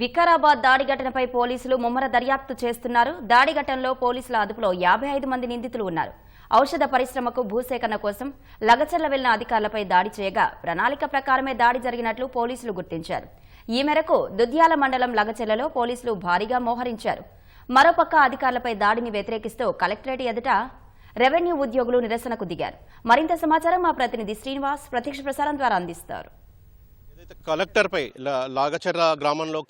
వికారాబాద్ దాడి ఘటనపై పోలీసులు ముమ్మర దర్యాప్తు చేస్తున్నారు. దాడి ఘటనలో పోలీసుల అదుపులో 55 మంది నిందితులు ఉన్నారు. ఔషధ పరిశ్రమకు భూసేకరణ కోసం లగచర్ల వెళ్లిన అధికారులపై దాడి చేయగా ప్రణాళిక ప్రకారమే దాడి జరిగినట్లు పోలీసులు గుర్తించారు. ఈ మేరకు దుద్యాల మండలం లగచర్లలో పోలీసులు భారీగా మోహరించారు. మరోపక్క అధికారులపై దాడిని వ్యతిరేకిస్తూ కలెక్టరేట్ ఎదుట రెవెన్యూ ఉద్యోగులు నిరసనకు దిగారు. మరింత సమాచారం మా ప్రతినిధి శ్రీనివాస్ ప్రత్యక్ష ప్రసారం ద్వారా అందిస్తారు. కలెక్టర్పై లాగచర్ల గ్రామంలో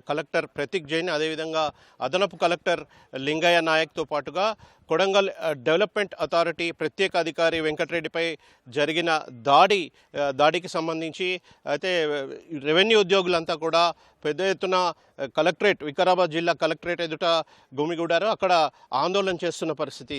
కలెక్టర్ ప్రతీక్ జైన్, అదేవిధంగా అదనపు కలెక్టర్ లింగయ్య నాయక్తో పాటుగా కొడంగల్ డెవలప్మెంట్ అథారిటీ ప్రత్యేక అధికారి వెంకటరెడ్డిపై జరిగిన దాడికి సంబంధించి అయితే రెవెన్యూ ఉద్యోగులంతా కూడా పెద్ద ఎత్తున వికారాబాద్ జిల్లా కలెక్టరేట్ ఎదుట గుమిగూడారు. అక్కడ ఆందోళన చేస్తున్న పరిస్థితి.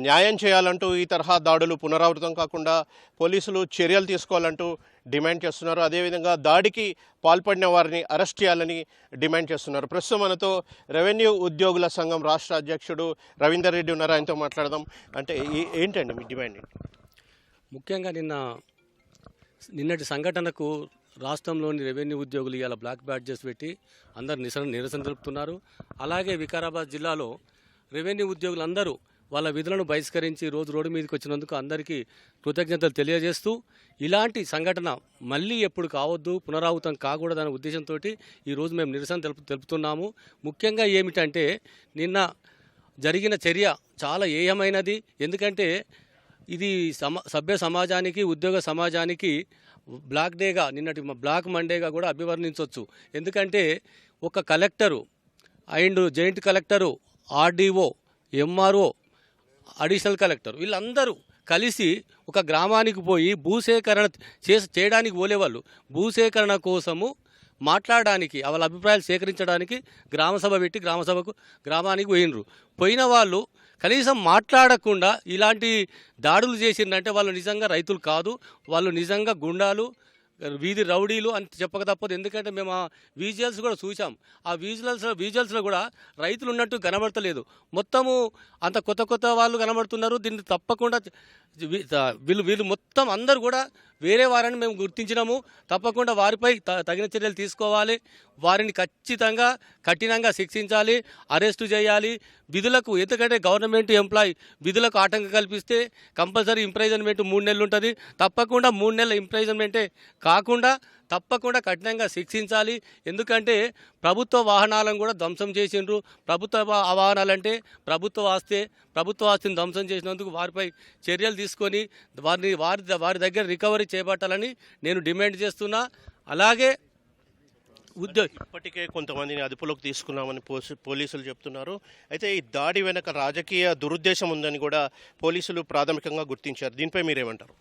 న్యాయం చేయాలంటూ ఈ తరహా దాడులు పునరావృతం కాకుండా పోలీసులు చర్యలు తీసుకోవాలంటూ డిమాండ్ చేస్తున్నారు. అదేవిధంగా దాడికి పాల్పడిన వారిని అరెస్ట్ చేయాలని డిమాండ్ చేస్తున్నారు. ప్రస్తుతం మనతో రెవెన్యూ ఉద్యోగుల సంఘం రాష్ట్ర అధ్యక్షుడు రవీందర్ రెడ్డి ఉన్నారు. ఆయనతో మాట్లాడదాం. అంటే ఏంటండి మీ డిమాండ్? ముఖ్యంగా నిన్నటి సంఘటనకు రాష్ట్రంలోని రెవెన్యూ ఉద్యోగులు ఇవాళ బ్లాక్ బ్యాడ్జెస్ పెట్టి అందరు నిరసన తెలుపుతున్నారు. అలాగే వికారాబాద్ జిల్లాలో రెవెన్యూ ఉద్యోగులందరూ వాళ్ళ విధులను బహిష్కరించి రోడ్డు మీదకి వచ్చినందుకు అందరికీ కృతజ్ఞతలు తెలియజేస్తూ ఇలాంటి సంఘటన మళ్ళీ ఎప్పుడు కావద్దు, పునరావృతం కాకూడదనే ఉద్దేశంతో ఈరోజు మేము నిరసన తెలుపుతున్నాము. ముఖ్యంగా ఏమిటంటే నిన్న జరిగిన చర్య చాలా ఏయమైనది. ఎందుకంటే ఇది సభ్య సమాజానికి, ఉద్యోగ సమాజానికి బ్లాక్ డేగా, నిన్నటి బ్లాక్ మండేగా కూడా అభివర్ణించవచ్చు. ఎందుకంటే ఒక collector and joint collector, RDO, MRO, additional collector వీళ్ళందరూ కలిసి ఒక గ్రామానికి పోయి భూసేకరణ చేయడానికి పోలేవాళ్ళు. భూసేకరణ కోసము మాట్లాడడానికి, వాళ్ళ అభిప్రాయాలు సేకరించడానికి గ్రామసభ పెట్టి గ్రామానికి పోయిన వాళ్ళు కనీసం మాట్లాడకుండా ఇలాంటి దాడులు చేసిందంటే వాళ్ళు నిజంగా రైతులు కాదు, వాళ్ళు నిజంగా గుండాలు, వీధి రౌడీలు అని చెప్పక తప్పదు. ఎందుకంటే మేము ఆ విజువల్స్ కూడా చూసాం. ఆ విజువల్స్లో కూడా రైతులు ఉన్నట్టు కనబడతలేదు. మొత్తము అంత కొత్త వాళ్ళు కనబడుతున్నారు. దీన్ని తప్పకుండా వీళ్ళు మొత్తం అందరూ కూడా వేరే వారిని మేము గుర్తించినాము. తప్పకుండా వారిపై తగిన చర్యలు తీసుకోవాలి. వారిని ఖచ్చితంగా కఠినంగా శిక్షించాలి, అరెస్టు చేయాలి. విధులకు, ఎందుకంటే గవర్నమెంట్ ఎంప్లాయీ విధులకు ఆటంకం కల్పిస్తే కంపల్సరీ ఇంప్రైజన్మెంట్ 3 నెలలు ఉంటుంది. తప్పకుండా 3 నెలల ఇంప్రైజన్మెంటే కాకుండా తప్పకుండా కఠినంగా శిక్షించాలి. ఎందుకంటే ప్రభుత్వ వాహనాలను కూడా ధ్వంసం చేసిండ్రు. ప్రభుత్వ వాహనాలంటే ప్రభుత్వ ఆస్తిని ధ్వంసం చేసినందుకు వారిపై చర్యలు తీసుకొని వారి దగ్గర రికవరీ చేపట్టాలని నేను డిమాండ్ చేస్తున్నా. అలాగే ఇప్పటికే కొంతమందిని అదుపులోకి తీసుకున్నామని పోలీసులు చెప్తున్నారు. అయితే ఈ దాడి వెనక రాజకీయ దురుద్దేశం ఉందని కూడా పోలీసులు ప్రాథమికంగా గుర్తించారు. దీనిపై మీరేమంటారు?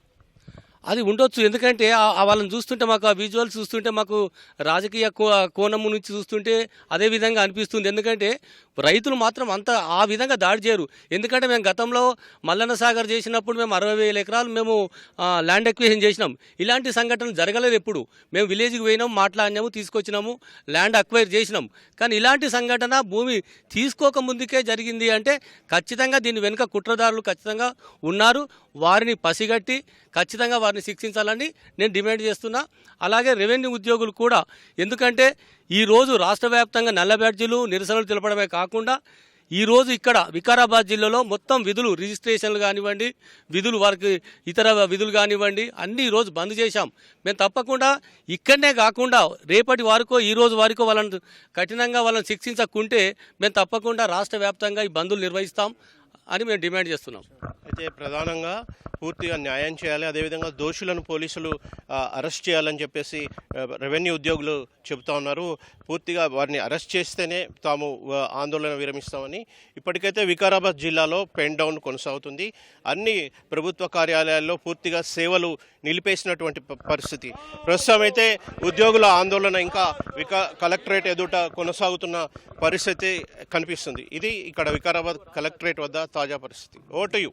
అది ఉండొచ్చు. ఎందుకంటే వాళ్ళని చూస్తుంటే, మాకు ఆ విజువల్స్ చూస్తుంటే, మాకు రాజకీయ కోణము నుంచి చూస్తుంటే అదే విధంగా అనిపిస్తుంది. ఎందుకంటే రైతులు మాత్రం ఆ విధంగా దాడి చేయరు. ఎందుకంటే మేము గతంలో మల్లన్న సాగర్ చేసినప్పుడు మేము 60,000 ఎకరాలు మేము ల్యాండ్ ఎక్విజిషన్ చేసినాం. ఇలాంటి సంఘటనలు జరగలేదు. ఎప్పుడు మేము విలేజ్కి పోయినాము, మాట్లాడినాము, తీసుకొచ్చినాము, ల్యాండ్ అక్వైర్ చేసినాం. కానీ ఇలాంటి సంఘటన భూమి తీసుకోక ముందుకే జరిగింది అంటే ఖచ్చితంగా దీని వెనుక కుట్రదారులు ఖచ్చితంగా ఉన్నారు. వారిని పసిగట్టి ఖచ్చితంగా వారిని శిక్షించాలని నేను డిమాండ్ చేస్తున్నా. అలాగే రెవెన్యూ ఉద్యోగులు కూడా, ఎందుకంటే ఈరోజు రాష్ట్ర వ్యాప్తంగా నల్ల బ్యాడ్జీలు నిరసనలు తెలపడమే కాకుండా ఈరోజు ఇక్కడ వికారాబాద్ జిల్లాలో మొత్తం విధులు, రిజిస్ట్రేషన్లు కానివ్వండి, వారికి ఇతర విధులు కానివ్వండి, అన్నీ ఈరోజు బంద్ చేశాం. మేము తప్పకుండా ఇక్కడనే కాకుండా రేపటి వారికో ఈరోజు వారికో వాళ్ళని కఠినంగా శిక్షించకుంటే మేము తప్పకుండా రాష్ట్ర వ్యాప్తంగా ఈ బందులు నిర్వహిస్తాం అని మేము డిమాండ్ చేస్తున్నాం. అయితే ప్రధానంగా పూర్తిగా న్యాయం చేయాలి, అదేవిధంగా దోషులను పోలీసులు అరెస్ట్ చేయాలని చెప్పేసి రెవెన్యూ ఉద్యోగులు చెబుతా ఉన్నారు. పూర్తిగా వారిని అరెస్ట్ చేస్తేనే తాము ఆందోళన విరమిస్తామని. ఇప్పటికైతే వికారాబాద్ జిల్లాలో పెన్ డౌన్ కొనసాగుతుంది. అన్ని ప్రభుత్వ కార్యాలయాల్లో పూర్తిగా సేవలు నిలిపేసినటువంటి పరిస్థితి. ప్రస్తుతం అయితే ఉద్యోగుల ఆందోళన ఇంకా కలెక్టరేట్ ఎదుట కొనసాగుతున్న పరిస్థితి కనిపిస్తుంది. ఇది ఇక్కడ వికారాబాద్ కలెక్టరేట్ వద్ద తాజా పరిస్థితి. Vote you.